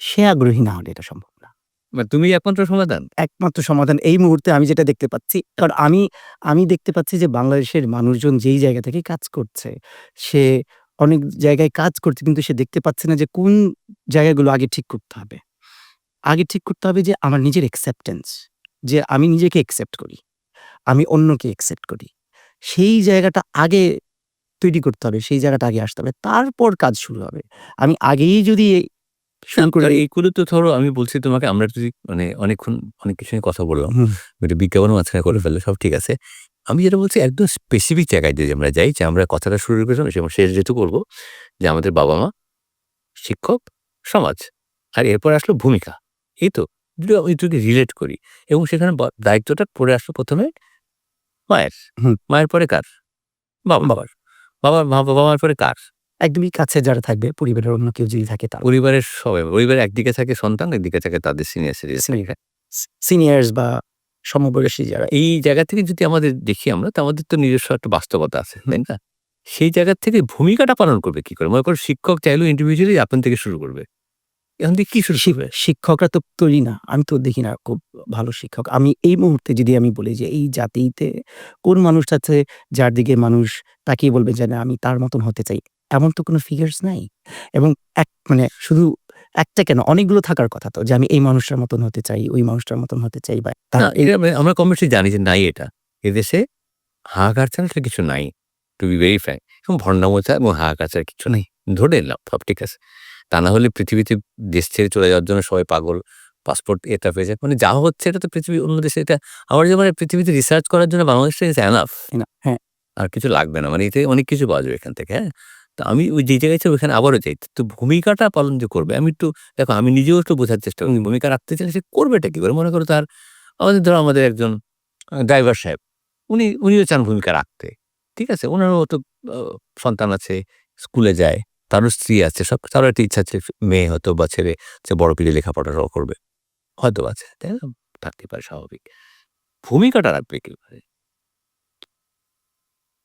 সে আগ্রহী না হলে এটা সম্ভব না। মানে তুমি একমাত্র সমাধান? একমাত্র সমাধান এই মুহূর্তে আমি যেটা দেখতে পাচ্ছি, কারণ আমি দেখতে পাচ্ছি যে বাংলাদেশের মানুষজন যেই জায়গা থেকে কাজ করছে, সে অনেক জায়গায় কাজ করছে কিন্তু সে দেখতে পাচ্ছে না যে কোন জায়গাগুলো আগে ঠিক করতে হবে। আগে ঠিক করতে হবে যে আমার নিজের অ্যাকসেপ্টেন্স, যে আমি নিজেকে অ্যাকসেপ্ট করি। আমি অন্যকে অ্যাকসেপ্ট করি। সেই জায়গাটা আগে তৈরি করতে হবে। সেই জায়গাটা আগে আসতে হবে। তারপর কাজ শুরু হবে। আমি আগেই যদি শুরু করে এইগুলো তো ধরো আমি বলছি তোমাকে, আমরা যদি মানে অনেকক্ষণ অনেক কিছু নিয়ে কথা বললাম, হুম, একটা বিজ্ঞাপনও মাঝখানে করে ফেললো, সব ঠিক আছে। আমি যেটা বলছি একদম স্পেসিফিক জায়গায় যদি আমরা যাই, যে আমরা কথাটা শুরু করেছিলাম এবং শেষ যেহেতু করবো, যে আমাদের বাবা-মা, শিক্ষক, সমাজ। আর এরপর আসলো ভূমিকা। এই তো? যদি আমি যদি রিলেট করি এবং সেখানে দায়িত্বটা পড়ে আসলো ১ম এ মায়ের। হুম, মায়ের পরে কার? বাবার। বাবার। বাবা-মার পরে কার? একদমই কাছে যারা থাকবে পরিবারের অন্য কেউ যদি থাকে তার। পরিবারের সবাই। পরিবারের একদিকে থাকে সন্তান, একদিকে থাকে তাদের সিনিয়র সিটিজেন। সিনিয়র্স বা সমবয়সী যারা। এই জায়গা থেকে যদি আমাদের দেখি আমরা, তো আমাদের তো নিজস্ব একটা বাস্তবতা আছে, হুম। তাই না? সেই জায়গা থেকে ভূমিকাটা পালন করবে কি করে? মনে করো শিক্ষক চাইলেও ইন্ডিভিজুয়ালি আপন থেকে শুরু করবে। এখন থেকে কি শুরু করবে? শিক্ষকরা তো তৈরি না। আমি তো দেখি না খুব ভালো শিক্ষক। আমি এই মুহূর্তে যদি আমি বলি যে এই জাতিতে কোন মানুষটা আছে যার দিকে মানুষ তাকিয়ে বলবে যে, "না আমি তার মতন হতে চাই।" এমন তো কোনো ফিগারস নাই। এবং মানে শুধু একটা কেন অনেকগুলো থাকার কথা তো যে আমি এই মানুষটার মতন হতে চাই, ওই মানুষটার মতন হতে চাই বা তার না, এই এটা আমরা কম বেশি জানি যে নাই এটা। এদেশে হাহাকার ছাড়া আসলে কিছু নাই। To be very frank. এবং ভন্ডামোচা এবং হাহাকার ছাড়া কিচ্ছু নেই। ধরে নিলাম সব ঠিক আছে। তা না হলে পৃথিবীতে দেশ ছেড়ে চলে যাওয়ার জন্য সবাই পাগল। পাসপোর্ট এটা পেয়েছে। মানে যা হচ্ছে এটা তো পৃথিবীর অন্য দেশে, এটা আমার যে মানে পৃথিবীতে রিসার্চ করার জন্য বাংলাদেশটা ইজ এনাফ। না হ্যাঁ, আর কিছু লাগবে না। মানে এতে অনেক কিছু পাওয়া যাবে এখান থেকে, হ্যাঁ? তো আমি ওই যে জায়গায় ছিলাম ওখানে আবারও যাই। তো ভূমিকাটা পালন যে করবে, আমি একটু দেখো আমি নিজেও একটু বোঝার চেষ্টা করছি। হুম, ভূমিকা রাখতে চাইলে সে করবেটা কি করে? মনে করো তার ধরো আমাদের একজন ড্রাইভার সাহেব। উনিও চান ভূমিকা রাখতে। ঠিক আছে? উনারও তো আ সন্তান আছে, স্কুলে যায়। তারও স্ত্রী আছে। তারও একটা ইচ্ছা আছে মেয়ে হয়তো বা ছেলে যে বড় পেলে লেখাপড়াটাও করবে। হয়তো আছে। তাই না? থাকতে পারে স্বাভাবিক। ভূমিকাটা রাখবে কিভাবে?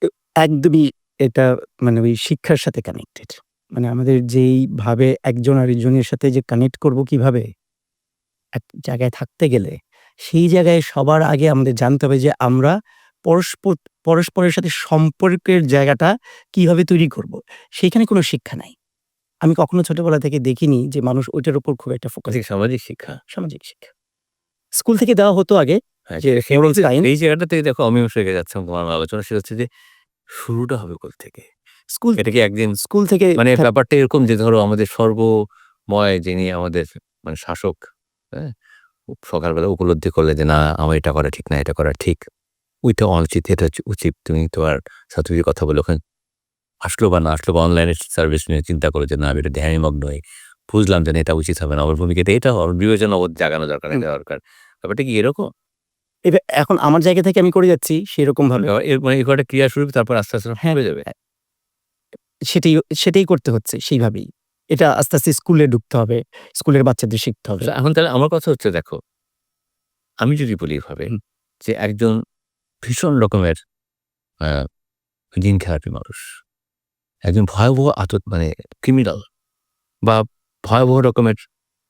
এ একদমই এটা মানে ওই শিক্ষার সাথে কানেক্টেড। মানে আমাদের যেইভাবে একজন আরেকজনের সাথে যে কানেক্ট করব কিভাবে এক জায়গায় থাকতে গেলে, সেই জায়গায় সবার আগে আমাদের জানতে হবে যে আমরা পরস্পর পরস্পরের সাথে সম্পর্কের জায়গাটা কিভাবে তৈরি করব? সেইখানে কোনো শিক্ষা নাই। আমি কখনো ছোটবেলা থেকে দেখিনি যে মানুষ ওইটার উপর খুব একটা ফোকাস সামাজিক শিক্ষা। সামাজিক শিক্ষা। স্কুল থেকে দেওয়া হতো আগে হ্যাঁ, যে সেই মোরাল বলতে সায়েন্স এই জায়গাটাতেই দেখো অমীমাংস হয়ে যাচ্ছে তোমার আলোচনা, সেটা হচ্ছে যে শুরুটা হবে কোত্থেকে? স্কুল এটা কি একদিন স্কুল থেকে মানে ব্যাপারটা এরকম যে ধরো আমাদের সর্বময় যিনি আমাদের মানে শাসক, হ্যাঁ? সকালবেলা উপলব্ধি করলে যে না আমার এটা করা ঠিক না, এটা করা ঠিক। ওইটা অনুচিত, এটা হচ্ছে উচিত। তুমি তোমার ছাত্রীর কথা বলে ওখানে আসলো বা না আসলো বা অনলাইনের সার্ভিস নিয়ে চিন্তা করো যে না আমি এটা ধ্যানমগ্ন হই। বুঝলাম যে না এটা উচিত হবে না। আমার ভূমিকাটা এটা আমার বিবেচনাবোধ জাগানো দরকার, হুম, এটা দরকার। ব্যাপারটা কি এরকম? এখন আমার জায়গা থেকে আমি করে যাচ্ছি সেরকমভাবে এর মানে এরকম একটা ক্রিয়া শুরু হবে, তারপর আস্তে, আস্তে হ্যাঁ, হয়ে যাবে। সেটাই সেটাই করতে হচ্ছে সেইভাবেই। এটা আস্তে, আস্তে স্কুলে ঢুকতে হবে। স্কুলের বাচ্চাদের শিখতে হবে। এখন তাহলে আমার কথা হচ্ছে দেখো, আমি যদি বলি এভাবে হুম, যে একজন ভীষণ রকমের আ দিন খেলাপি মানুষ, একজন ভয়াবহ মানে ক্রিমিনাল বা ভয়াবহ রকমের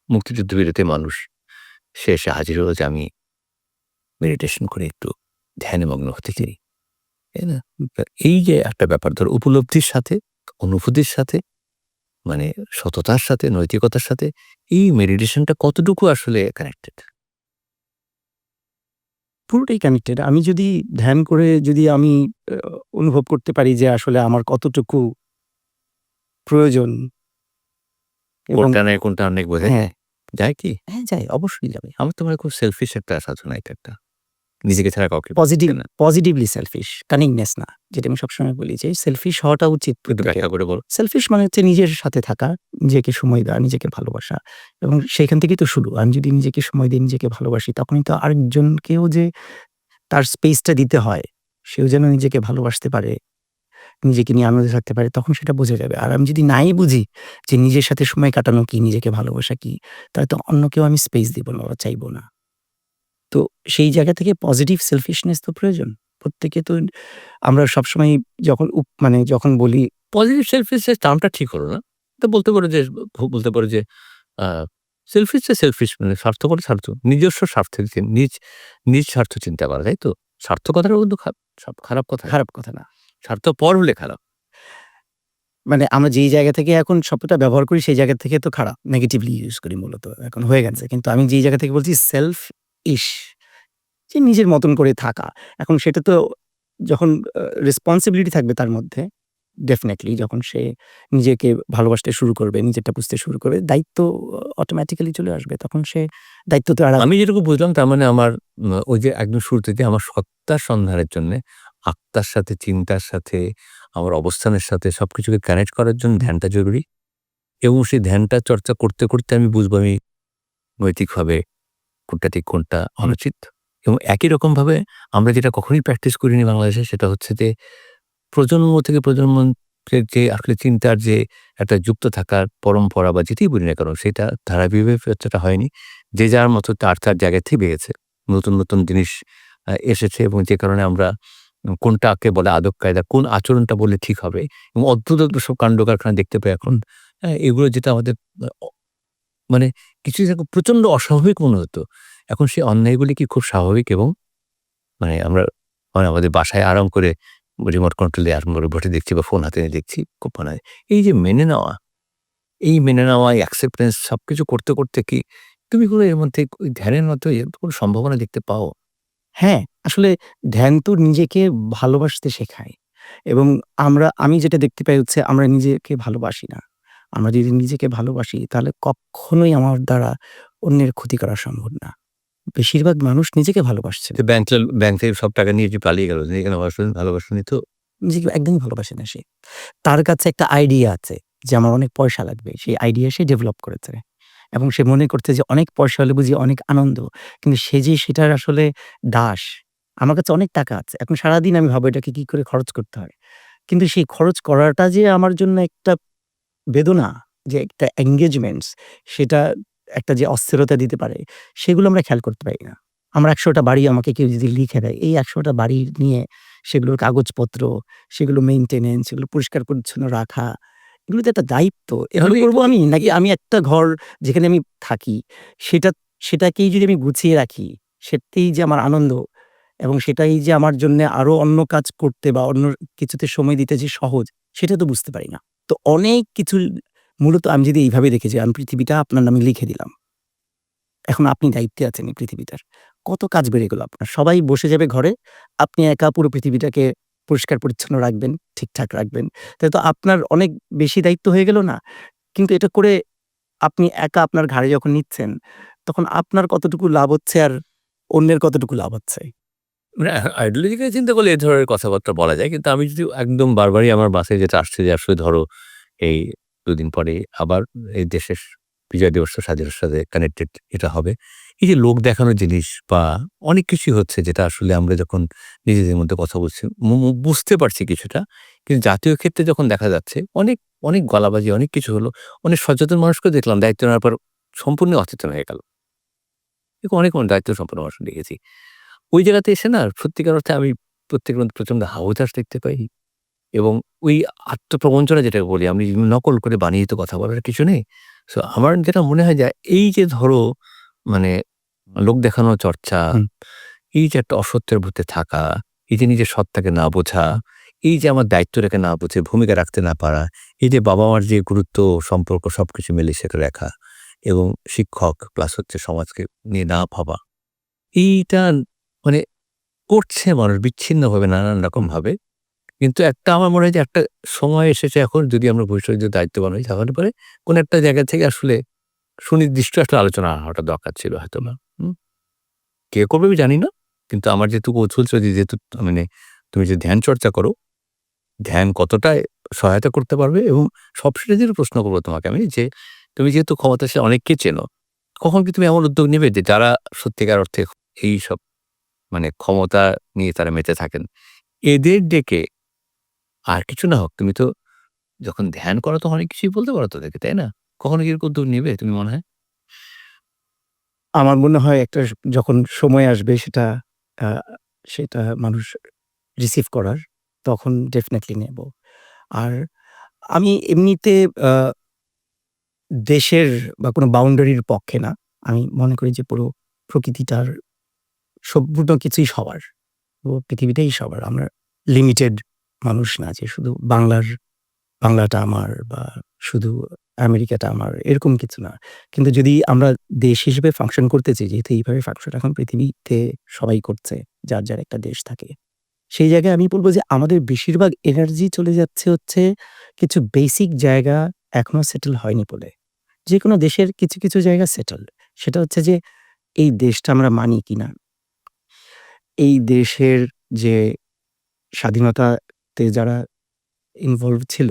মুক্তিযুদ্ধ বিরোধী মানুষ, সে এসে হাজির হলো যে আমি মেডিটেশন করে একটু ধ্যানে মগ্ন হতে হুম, চাই। তাই না? এই যে একটা ব্যাপার ধরো উপলব্ধির সাথে, অনুভূতির সাথে, মানে সততার সাথে, নৈতিকতার সাথে এই মেডিটেশনটা কতটুকু আসলে কানেক্টেড? পুরোটাই কানেক্টেড। আমি যদি ধ্যান করে যদি আমি আ অনুভব করতে পারি যে আসলে আমার কতটুকু প্রয়োজন এবং কোনটা নেই কোনটা অনেক বোঝা হ্যাঁ, যায়? যায় কি? হ্যাঁ যায় অবশ্যই যাবে। আমার তো মনে হয় খুব সেলফিশ একটা সাধনা এটা একটা। নিজেকে ছাড়া কাউকে পজিটিভ থাকে না। পজিটিভলি সেলফিশ, কানিংনেস না। যেটা আমি সবসময় বলি যে সেলফিশ হওয়াটা উচিত একটু প্রত্যেকের। ব্যাখ্যা করে বলো। সেলফিশ মানে হচ্ছে নিজের সাথে থাকা, নিজেকে সময় দেওয়া, নিজেকে ভালোবাসা এবং সেইখান থেকেই তো শুরু। আমি যদি নিজেকে সময় দিই, নিজেকে ভালোবাসি তখনই তো আরেকজনকেও যে তার স্পেসটা দিতে হয়, সেও যেন নিজেকে ভালোবাসতে পারে, নিজেকে নিয়ে আনন্দে থাকতে পারে তখন সেটা বোঝা যাবে। আর আমি যদি নাই বুঝি যে নিজের সাথে সময় কাটানো কি, নিজেকে ভালোবাসা কি, তাহলে তো অন্যকেও আমি স্পেস দিব না বা চাইব না। তো সেই জায়গা থেকে পজিটিভ সেলফিশনেস তো প্রয়োজন। প্রত্যেকে তো আমরা সবসময় যখন মানে যখন বলি পজিটিভ সেলফিশ এর টার্মটা ঠিক হলো না। তো বলতে পারো যে আ সেলফিশ যে সেলফিশ মানে স্বার্থপর স্বার্থ। নিজস্ব স্বার্থের নিজ স্বার্থ চিন্তা করা, তাই তো? স্বার্থ কথাটাও কিন্তু খারাপ কথা না। খারাপ কথা না। স্বার্থপর হলে খারাপ। মানে আমরা যেই জায়গা থেকে এখন শব্দটা ব্যবহার করি সেই জায়গা থেকে তো খারাপ। নেগেটিভলি ইউস করি মূলত। এখন হয়ে গেছে। কিন্তু আমি যেই জায়গা থেকে বলছি সেলফ ইশ যে নিজের মতন করে থাকা। এখন সেটা তো যখন রেসপনসিবিলিটি থাকবে তার মধ্যে, ডেফিনিটলি যখন সে নিজেকে ভালোবাসতে শুরু করবে, নিজেরটা বুঝতে শুরু করবে, দায়িত্ব অটোমেটিক্যালি চলে আসবে। তখন সে দায়িত্ব তো এড়াবে। আমি যেটুকু বুঝলাম তার মানে আমার ওই যে একদম শুরুতে যে আমার সত্তার সন্ধানের জন্যে আত্মার সাথে, চিন্তার সাথে, আমার অবস্থানের সাথে সবকিছুকে কানেক্ট করার জন্য ধ্যানটা জরুরি এবং সেই ধ্যানটা চর্চা করতে, করতে আমি বুঝবো আমি নৈতিকভাবে কোনটা ঠিক কোনটা হুম, অনুচিত এবং একই রকমভাবে আমরা যেটা কখনোই প্র্যাকটিস করিনি বাংলাদেশে সেটা হচ্ছে যে প্রজন্ম থেকে প্রজন্মের যে আসলে চিন্তার যে একটা যুক্ত থাকার পরম্পরা বা যেটাই বলি না কেন সেটা ধারাবাহিকতাটা হয়নি। যে যার মতো তার জায়গা থেকে গেছে। নতুন, নতুন জিনিস এসেছে এবং যে কারণে আমরা কোনটাকে বলে আদব কায়দা, কোন আচরণটা বললে ঠিক হবে এবং অদ্ভুত, অদ্ভুত সব কান্ড-কারখানা দেখতে পাই এখন। এগুলো যেটা আমাদের মানে কিছু জায়গায় প্রচন্ড অস্বাভাবিক মনে হতো। এখন সেই অন্যায়গুলি কি খুব স্বাভাবিক এবং আমরা আমাদের বাসায় আরাম করে রিমোট কন্ট্রোলে আরাম করে বসে দেখছি বা ফোন হাতে নিয়ে দেখছি। খুব এই যে মেনে নেওয়া, এই মেনে নেওয়া, এই অ্যাকসেপ্টেন্স সবকিছু করতে, করতে কি তুমি কোনো এর মধ্যে ওই ধ্যানের মধ্যে এর কোনো সম্ভাবনা দেখতে পাও? হ্যাঁ, আসলে ধ্যান তো নিজেকে ভালোবাসতে শেখায় এবং আমি যেটা দেখতে পাই হচ্ছে আমরা নিজেকে ভালোবাসি না। আমরা যদি নিজেকে ভালোবাসি তাহলে কখনোই আমার দ্বারা অন্যের ক্ষতি করা সম্ভব না। বেশিরভাগ মানুষ নিজেকে ভালোবাসছে যে না। ব্যাংক থেকে সব টাকা নিয়ে যে পালিয়ে গেল। নিয়ে কেন ভালোবাসেনি তো? নিজেকে একদমই ভালোবাসে না সে। তার কাছে একটা আইডিয়া আছে যে আমার অনেক পয়সা লাগবে। সেই আইডিয়া সে ডেভেলপ করেছে এবং সে মনে করছে যে অনেক পয়সা হলে বুঝি অনেক আনন্দ। কিন্তু সে যে সেটার আসলে দাস। আমার কাছে অনেক টাকা আছে। এখন সারাদিন আমি ভাবো এটাকে কি করে খরচ করতে হয়। কিন্তু সেই খরচ করাটা যে আমার জন্য একটা বেদনা, যে একটা engagements, সেটা একটা যে অস্থিরতা দিতে পারে, সেগুলো আমরা খেয়াল করতে পারি না। আমার ১০০ টা বাড়ি আমাকে কেউ যদি লিখে দেয়, এই ১০০ টা বাড়ি নিয়ে সেগুলোর কাগজপত্র, সেগুলো মেইনটেন্যান্স, সেগুলো পরিষ্কার-পরিচ্ছন্ন রাখা, এগুলো তো একটা দায়িত্ব। এগুলো তাহলে করব আমি নাকি আমি একটা ঘর যেখানে আমি থাকি, সেটা সেটাকেই যদি আমি গুছিয়ে রাখি, সেটাতেই যে আমার আনন্দ এবং সেটাই যে আমার জন্যে আরো অন্য কাজ করতে বা অন্য কিছুতে সময় দিতে যে সহজ, সেটা তো বুঝতে পারি না। তো অনেক কিছু মূলত আমি যদি এইভাবে দেখি যে আমি পৃথিবীটা আপনার নামে লিখে দিলাম। এখন আপনি দায়িত্বে আছেন এই পৃথিবীটার। কত কাজ বেড়ে গেল আপনার। সবাই বসে যাবে ঘরে। আপনি একা পুরো পৃথিবীটাকে পরিষ্কার-পরিচ্ছন্ন রাখবেন, ঠিকঠাক রাখবেন। তাহলে তো আপনার অনেক বেশি দায়িত্ব হয়ে গেল না? কিন্তু এটা করে আপনি একা আপনার ঘাড়ে যখন নিচ্ছেন, তখন আপনার কতটুকু লাভ হচ্ছে আর অন্যের কতটুকু লাভ হচ্ছে? আইডিওলজিক্যালি চিন্তা করলে এ ধরনের কথাবার্তা বলা যায়। কিন্তু আমি যদি একদম বারবারই আমার মাথায় যেটা আসছে যে আসলে ধরো এই ২ দিন পরে আবার এই দেশের বিজয় দিবস স্বাধীনতার সাথে কানেক্টেড এটা হবে। এই যে লোক দেখানোর জিনিস বা অনেক কিছুই হচ্ছে যেটা আসলে আমরা যখন নিজেদের মধ্যে কথা বলছি বুঝতে পারছি কিছুটা। কিন্তু জাতীয় ক্ষেত্রে যখন দেখা যাচ্ছে অনেক, অনেক গলাবাজি অনেক কিছু হলো। অনেক সচেতন মানুষকেও দেখলাম দায়িত্ব নেওয়ার পর সম্পূর্ণ অচেতন হয়ে গেল। এরকম অনেক দায়িত্ব সম্পন্ন মানুষ দেখেছি। ওই জায়গাতে এসে না সত্যিকার অর্থে আমি প্রত্যেকের মধ্যে প্রচন্ড হাহুতাশ দেখতে পাই এবং ওই আত্মপ্রবঞ্চনা যেটাকে বলি আমি নকল করে বানিয়ে তো কথা বলার কিছু নেই। সো আমার যেটা মনে হয় যে এই যে ধরো মানে লোক দেখানো চর্চা, হুম। এই যে একটা অসত্যের মধ্যে থাকা, এই যে নিজের সত্তাকে না বোঝা, এই যে আমার দায়িত্বটাকে না বুঝে ভূমিকা রাখতে না পারা, এই যে বাবা-মার যে গুরুত্ব সম্পর্ক সবকিছু মিলেমিশে রাখা এবং শিক্ষক প্লাস হচ্ছে সমাজকে নিয়ে না ভাবা। এইটা মানে করছে মানুষ বিচ্ছিন্নভাবে নানান রকমভাবে। কিন্তু একটা আমার মনে হয় যে একটা সময় এসেছে এখন যদি আমরা ভবিষ্যতে যদি দায়িত্ববান হই তাহলে পরে কোন একটা জায়গা থেকে আসলে সুনির্দিষ্ট আসলে আলোচনা হওয়াটা দরকার ছিল হয়তোবা। হুম? কে করবে আমি জানি না। কিন্তু আমার যেহেতু কৌতূহল ছিল যেহেতু মানে তুমি যে ধ্যান চর্চা করো, ধ্যান কতটা সহায়তা করতে পারবে এবং সবশেষে যেটা প্রশ্ন করব তোমাকে আমি যে তুমি যেহেতু ক্ষমতাশালী অনেককে চেনো, কখন কি তুমি এমন উদ্যোগ নেবে যে যারা সত্যিকার অর্থে এইসব ক্ষমতা নিয়ে তারা মেতে থাকেন, এদের ডেকে আর কিছু না হোক তুমি তো যখন ধ্যান করো তখন অনেক কিছুই বলতে পারো তাদেরকে, তাই না? কখনো কি এরকম উদ্যোগ নিবে তুমি মনে হয়? আমার মনে হয় একটা যখন সময় আসবে আ সেটা মানুষ রিসিভ করার, তখন ডেফিনিটলি নেব। আর আমি এমনিতে আ দেশের বা কোনো বাউন্ডারির পক্ষে না। আমি মনে করি যে পুরো প্রকৃতিটার সম্পূর্ণ কিছুই সবার। পুরো পৃথিবীটাই সবার। আমরা লিমিটেড মানুষ না যে শুধু বাংলাটা আমার বা শুধু আমেরিকাটা আমার, এরকম কিছু না। কিন্তু যদি আমরা দেশ হিসেবে ফাংশন করতে চাই, যেহেতু এইভাবে ফাংশন এখন পৃথিবীতে সবাই করছে, যার একটা দেশ থাকে। সেই জায়গায় আমি বলব যে আমাদের বেশিরভাগ এনার্জি চলে যাচ্ছে হচ্ছে কিছু বেসিক জায়গা এখনো সেটেল হয়নি বলে। যেকোনো দেশের কিছু, কিছু জায়গা সেটেলড। সেটা হচ্ছে যে এই দেশটা আমরা মানি কিনা? এই দেশের যে স্বাধীনতাতে যারা ইনভলভ ছিল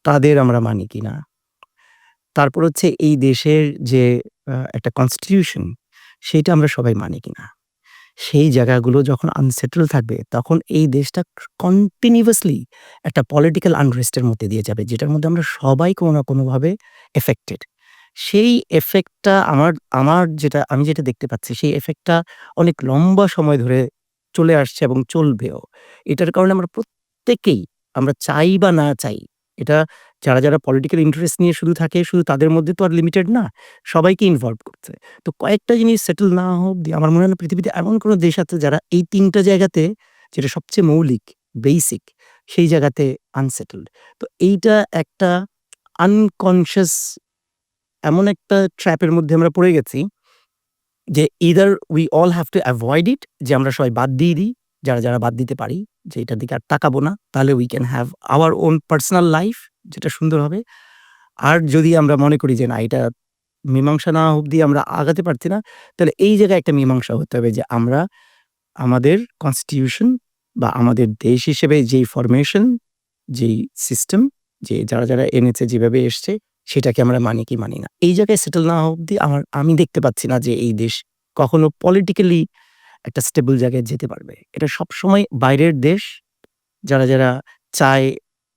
তাদের আমরা মানি কিনা? তারপর হচ্ছে এই দেশের যে একটা কনস্টিটিউশন সেইটা আমরা সবাই মানি কিনা? সেই জায়গাগুলো যখন আনসেটেল থাকবে তখন এই দেশটা কন্টিনিউয়াসলি একটা পলিটিক্যাল আনরেস্ট এর মধ্যে দিয়ে যাবে। যেটার মধ্যে আমরা সবাই কোনো না কোনোভাবে এফেক্টেড। সেই এফেক্টটা আমি যেটা দেখতে পাচ্ছি সেই এফেক্টটা অনেক লম্বা সময় ধরে চলে আসছে এবং চলবেও। এটার কারণে আমরা প্রত্যেকেই আমরা চাই বা না চাই, এটা যারা পলিটিক্যাল ইন্টারেস্ট নিয়ে শুধু থাকে শুধু তাদের মধ্যে তো আর লিমিটেড না। সবাইকে ইনভলভ করছে। তো কয়েকটা জিনিস সেটেল না হওয়া অব্দি আমার মনে হয় না পৃথিবীতে এমন কোনো দেশ আছে যারা এই ৩ টা জায়গাতে যেটা সবচেয়ে মৌলিক, বেসিক সেই জায়গাতে আনসেটেলড। তো এইটা একটা আনকনশিয়াস এমন একটা ট্র্যাপের মধ্যে আমরা পড়ে গেছি যে either we all have to avoid it, যে আমরা সবাই বাদ দিয়ে দিই। যারা বাদ দিতে পারি যে এটার দিকে আর তাকাবো না। তাহলে we can have our own personal life, যেটা সুন্দর হবে। আর যদি আমরা মনে করি যে না, এটা মীমাংসা না অব্দি আমরা আগাতে পারছি না, তাহলে এই জায়গায় একটা মীমাংসা হতে হবে যে আমরা আমাদের কনস্টিটিউশন বা আমাদের দেশ হিসেবে যেই ফরমেশন, যেই সিস্টেম, যে যারা এনেছে যেভাবে এসছে সেটাকে আমরা মানি কি মানি না। এই জায়গায় সেটেল না হওয়া অব্দি আমি দেখতে পাচ্ছি না যে এই দেশ কখনো পলিটিক্যালি একটা স্টেবল জায়গায় যেতে পারবে। এটা সবসময় বাইরের দেশ যারা চায়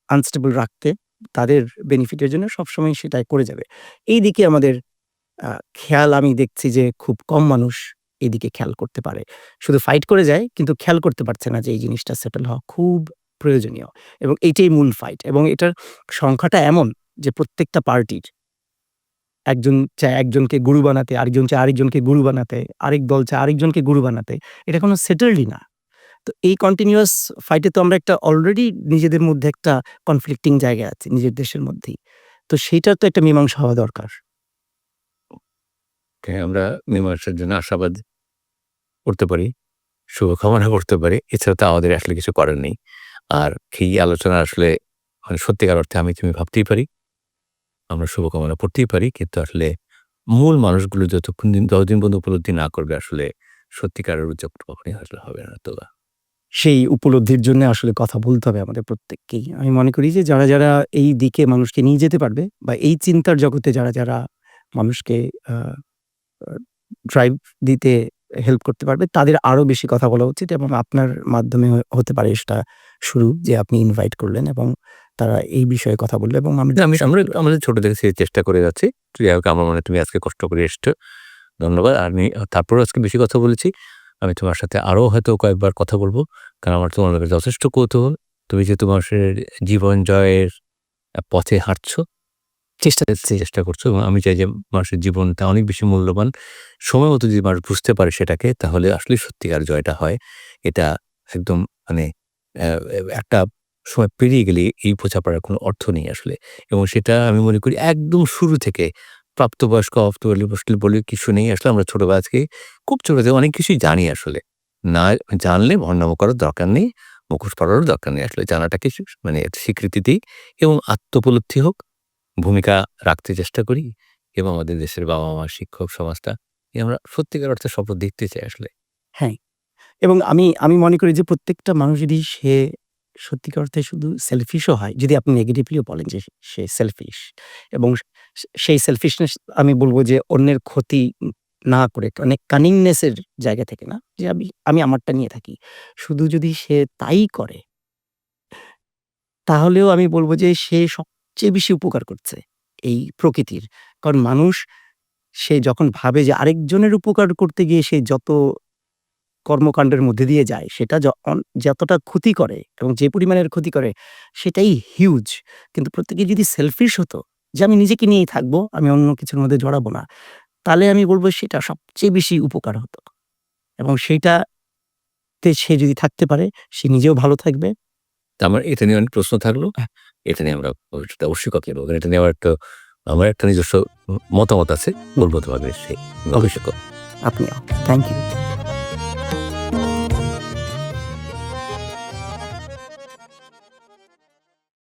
আনস্টেবল রাখতে, তাদের বেনিফিটের জন্য সবসময় সেটাই করে যাবে। এইদিকে আমাদের খেয়াল আমি দেখছি যে খুব কম মানুষ এদিকে খেয়াল করতে পারে। শুধু ফাইট করে যায় কিন্তু খেয়াল করতে পারছে না যে এই জিনিসটা সেটেল হওয়া খুব প্রয়োজনীয় এবং এইটাই মূল ফাইট। এবং এটার সংখ্যাটা এমন যে প্রত্যেকটা পার্টির একজন চায় একজনকে গুরু বানাতে, আরেকজন চায় আরেকজনকে গুরু বানাতে, আরেক দল চায় আরেকজনকে গুরু বানাতে। এটা কোনো সেটেলডই না। তো এই কন্টিনিউয়াস ফাইটে তো আমরা একটা অলরেডি নিজেদের মধ্যে একটা কনফ্লিক্টিং জায়গায় আছি নিজের দেশের মধ্যেই। তো সেইটার তো একটা মীমাংসা হওয়া দরকার। আমরা মীমাংসার জন্য আশাবাদ করতে পারি, শুভকামনা করতে পারি। এছাড়া তো আমাদের আসলে কিছু করার নেই। আর এই আলোচনা আসলে মানে সত্যিকার অর্থে আমি তুমি ভাবতেই পারি। আমরা শুভকামনা করতেই পারি। কিন্তু আসলে মূল মানুষগুলো যতদিন পর্যন্ত উপলব্ধি না করবে আসলে সত্যিকারের উদ্যোগ কখনোই আসলে হবে না তো। সেই উপলব্ধির জন্য আসলে কথা বলতে হবে আমাদের প্রত্যেককেই। আমি মনে করি যে যারা এই দিকে মানুষকে নিয়ে যেতে পারবে বা এই চিন্তার জগতে যারা মানুষকে আ আ ড্রাইভ দিতে হেল্প করতে পারবে তাদের আরো বেশি কথা বলা উচিত এবং আপনার মাধ্যমে হতে পারে সেটা শুরু, যে আপনি ইনভাইট করলেন এবং তারা এই বিষয়ে কথা বলল এবং আমি আমরা আমাদের ছোট থেকে সেই চেষ্টা করে যাচ্ছি। যাই হোক আমার মনে হয় তুমি আজকে কষ্ট করে এসছো। ধন্যবাদ। আমি তারপরেও আজকে বেশি কথা বলেছি। আমি তোমার সাথে আরো হয়তো কয়েকবার কথা বলব। কারণ আমার তোমার ব্যাপারে যথেষ্ট কৌতূহল। তুমি যে তোমার জীবন জয়ের পথে হাঁটছো, চেষ্টা করছো এবং আমি চাই যে মানুষের জীবনটা অনেক বেশি মূল্যবান। সময় মতো যদি মানুষ বুঝতে পারে সেটাকে তাহলে আসলেই সত্যিকার জয়টা হয়। এটা একদম মানে একটা সময় পেরিয়ে গেলে এই বোঝাপড়ার কোনো অর্থ নেই আসলে। এবং সেটা আমি মনে করি একদম শুরু থেকে প্রাপ্তবয়স্ক, অপ্রাপ্তবয়স্ক বলে কিছু নেই। আসলে আমরা ছোটবেলা থেকেই খুব ছোট থেকে অনেক কিছুই জানি আসলে। না জানলে ভণ্ডামি করার দরকার নেই, মুখোশ পড়ারও দরকার নেই আসলে। জানাটাকে মানে স্বীকৃতি দেই এবং আত্মোপলব্ধি হোক, ভূমিকা রাখতে চেষ্টা করি এবং আমাদের দেশের বাবা-মা, শিক্ষক সমাজটা আমরা সত্যিকার অর্থে স্বপ্ন দেখতে চাই আসলে। হ্যাঁ, এবং আমি মনে করি যে প্রত্যেকটা মানুষ যদি সে সত্যিকার অর্থে শুধু সেলফিশও হয়, যদি আপনি নেগেটিভলিও বলেন যে সে সেলফিশ এবং সেই সেলফিশনেস আমি বলব যে অন্যের ক্ষতি না করে অনেক কানিংনেস এর জায়গা থেকে না, যে আমি আমারটা নিয়ে থাকি। শুধু যদি সে তাই করে তাহলেও আমি বলব যে সে সবচেয়ে বেশি উপকার করছে এই প্রকৃতির। কারণ মানুষ সে যখন ভাবে যে আরেকজনের উপকার করতে গিয়ে সে যত কর্মকাণ্ডের মধ্যে দিয়ে যায় সেটা যতটা ক্ষতি করে এবং যে পরিমাণের ক্ষতি করে সেটাই হিউজ। কিন্তু প্রত্যেকে যদি সেলফিশ হতো যে আমি নিজেকে নিয়েই থাকবো, আমি অন্য কিছুর মধ্যে জড়াবো না, তাহলে আমি বলব সেটা সবচেয়ে বেশি উপকার হতো। এবং সেইটাতে সে যদি থাকতে পারে সে নিজেও ভালো থাকবে। তো আমার এটা নিয়ে অনেক প্রশ্ন থাকলো। এটা নিয়ে আমরা ভবিষ্যতে অবশ্যই কথা বলব। এটা নিয়ে আমার একটা নিজস্ব মতামত আছে। বলব তোমাকে সেই অবশ্যই। ভবিষ্যতে। আপনিও। Thank you.